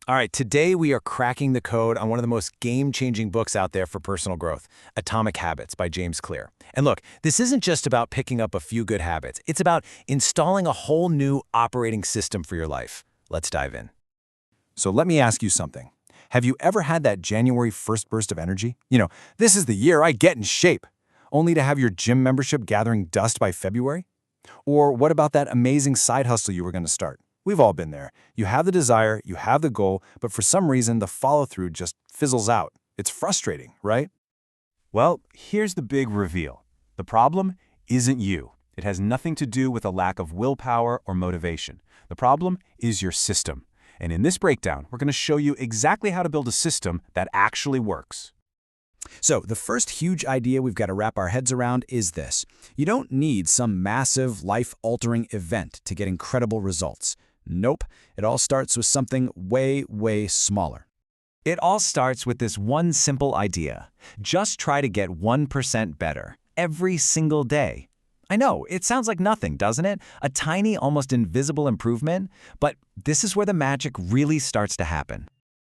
All right, today we are cracking the code on one of the most game-changing books out there for personal growth, Atomic Habits by James Clear. And look, this isn't just about picking up a few good habits. It's about installing a whole new operating system for your life. Let's dive in. So let me ask you something. Have you ever had that January 1st burst of energy? This is the year I get in shape, only to have your gym membership gathering dust by February? Or what about that amazing side hustle you were going to start? We've all been there. You have the desire, you have the goal, but for some reason the follow-through just fizzles out. It's frustrating, right? Well, here's the big reveal. The problem isn't you. It has nothing to do with a lack of willpower or motivation. The problem is your system. And in this breakdown, we're going to show you exactly how to build a system that actually works. So the first huge idea we've got to wrap our heads around is this. You don't need some massive, life-altering event to get incredible results. Nope, it all starts with something way, way smaller. It all starts with this one simple idea. Just try to get 1% better every single day. I know, it sounds like nothing, doesn't it? A tiny, almost invisible improvement, but this is where the magic really starts to happen.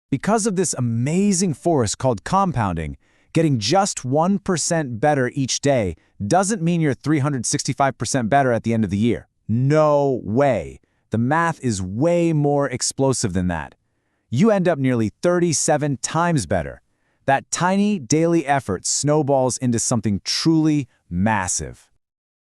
Because of this amazing force called compounding, getting just 1% better each day doesn't mean you're 365% better at the end of the year. No way. The math is way more explosive than that. You end up nearly 37 times better. That tiny daily effort snowballs into something truly massive.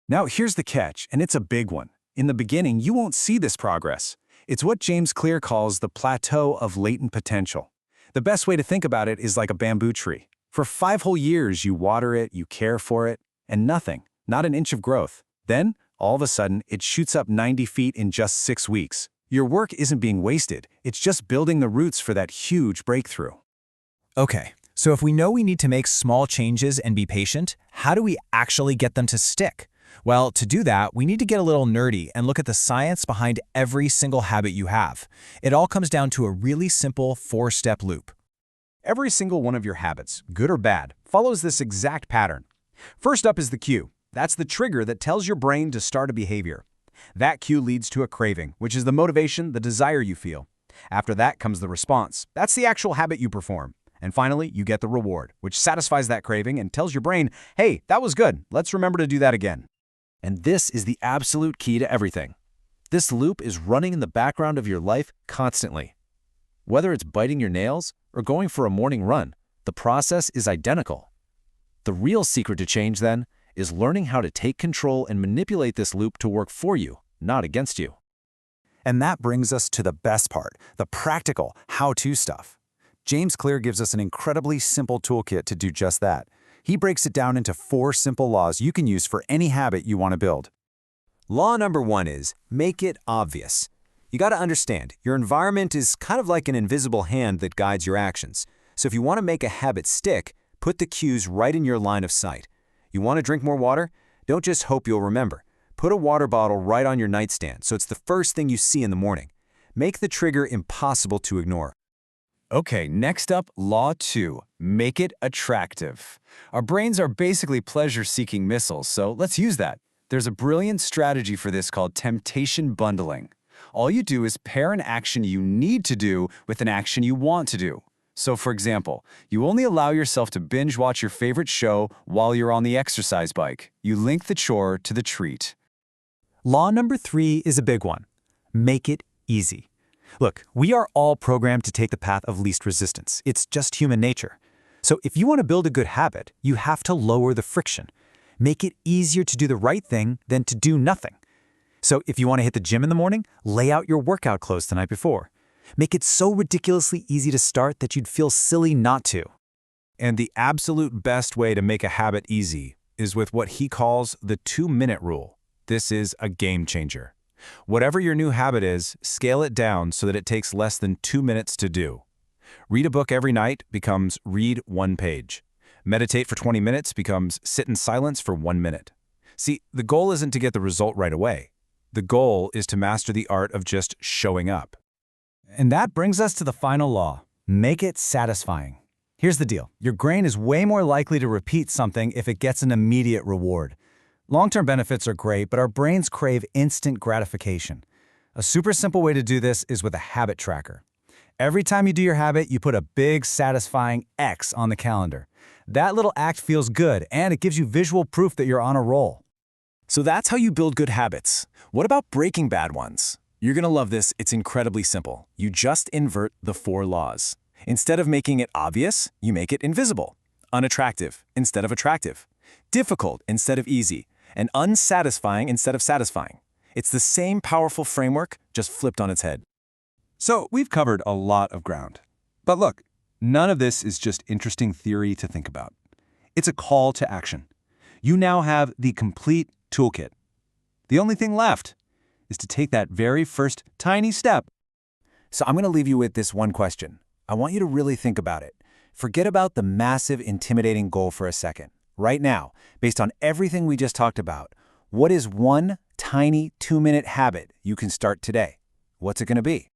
Now here's the catch, and it's a big one. In the beginning, you won't see this progress. It's what James Clear calls the plateau of latent potential. The best way to think about it is like a bamboo tree. For 5 whole years, you water it, you care for it, and nothing, not an inch of growth. Then, all of a sudden, it shoots up 90 feet in just 6 weeks. Your work isn't being wasted. It's just building the roots for that huge breakthrough. Okay, so if we know we need to make small changes and be patient, how do we actually get them to stick? Well, to do that, we need to get a little nerdy and look at the science behind every single habit you have. It all comes down to a really simple 4-step loop. Every single one of your habits, good or bad, follows this exact pattern. First up is the cue. That's the trigger that tells your brain to start a behavior. That cue leads to a craving, which is the motivation, the desire you feel. After that comes the response. That's the actual habit you perform. And finally, you get the reward, which satisfies that craving and tells your brain, hey, that was good. Let's remember to do that again. And this is the absolute key to everything. This loop is running in the background of your life constantly. Whether it's biting your nails or going for a morning run, the process is identical. The real secret to change, then, is learning how to take control and manipulate this loop to work for you, not against you. And that brings us to the best part, the practical, how-to stuff. James Clear gives us an incredibly simple toolkit to do just that. He breaks it down into 4 simple laws you can use for any habit you want to build. Law number 1 is make it obvious. You got to understand, your environment is kind of like an invisible hand that guides your actions. So if you want to make a habit stick, put the cues right in your line of sight. You want to drink more water? Don't just hope you'll remember. Put a water bottle right on your nightstand so it's the first thing you see in the morning. Make the trigger impossible to ignore. Okay, next up, Law 2. Make it attractive. Our brains are basically pleasure-seeking missiles, so let's use that. There's a brilliant strategy for this called temptation bundling. All you do is pair an action you need to do with an action you want to do. So, for example, you only allow yourself to binge watch your favorite show while you're on the exercise bike. You link the chore to the treat. Law number 3 is a big one. Make it easy. Look, we are all programmed to take the path of least resistance. It's just human nature. So if you want to build a good habit, you have to lower the friction. Make it easier to do the right thing than to do nothing. So if you want to hit the gym in the morning, lay out your workout clothes the night before. Make it so ridiculously easy to start that you'd feel silly not to. And the absolute best way to make a habit easy is with what he calls the 2-minute rule. This is a game changer. Whatever your new habit is, scale it down so that it takes less than 2 minutes to do. Read a book every night becomes read 1 page. Meditate for 20 minutes becomes sit in silence for 1 minute. See, the goal isn't to get the result right away. The goal is to master the art of just showing up. And that brings us to the final law. Make it satisfying. Here's the deal. Your brain is way more likely to repeat something if it gets an immediate reward. Long-term benefits are great, but our brains crave instant gratification. A super simple way to do this is with a habit tracker. Every time you do your habit, you put a big, satisfying X on the calendar. That little act feels good, and it gives you visual proof that you're on a roll. So that's how you build good habits. What about breaking bad ones? You're gonna love this. It's incredibly simple. You just invert the 4 laws. Instead of making it obvious, you make it invisible. Unattractive instead of attractive. Difficult instead of easy. And unsatisfying instead of satisfying. It's the same powerful framework, just flipped on its head. So we've covered a lot of ground. But look, none of this is just interesting theory to think about. It's a call to action. You now have the complete toolkit. The only thing left is to take that very first tiny step. So I'm gonna leave you with this one question. I want you to really think about it. Forget about the massive, intimidating goal for a second. Right now, based on everything we just talked about, what is one tiny 2-minute habit you can start today? What's it gonna be?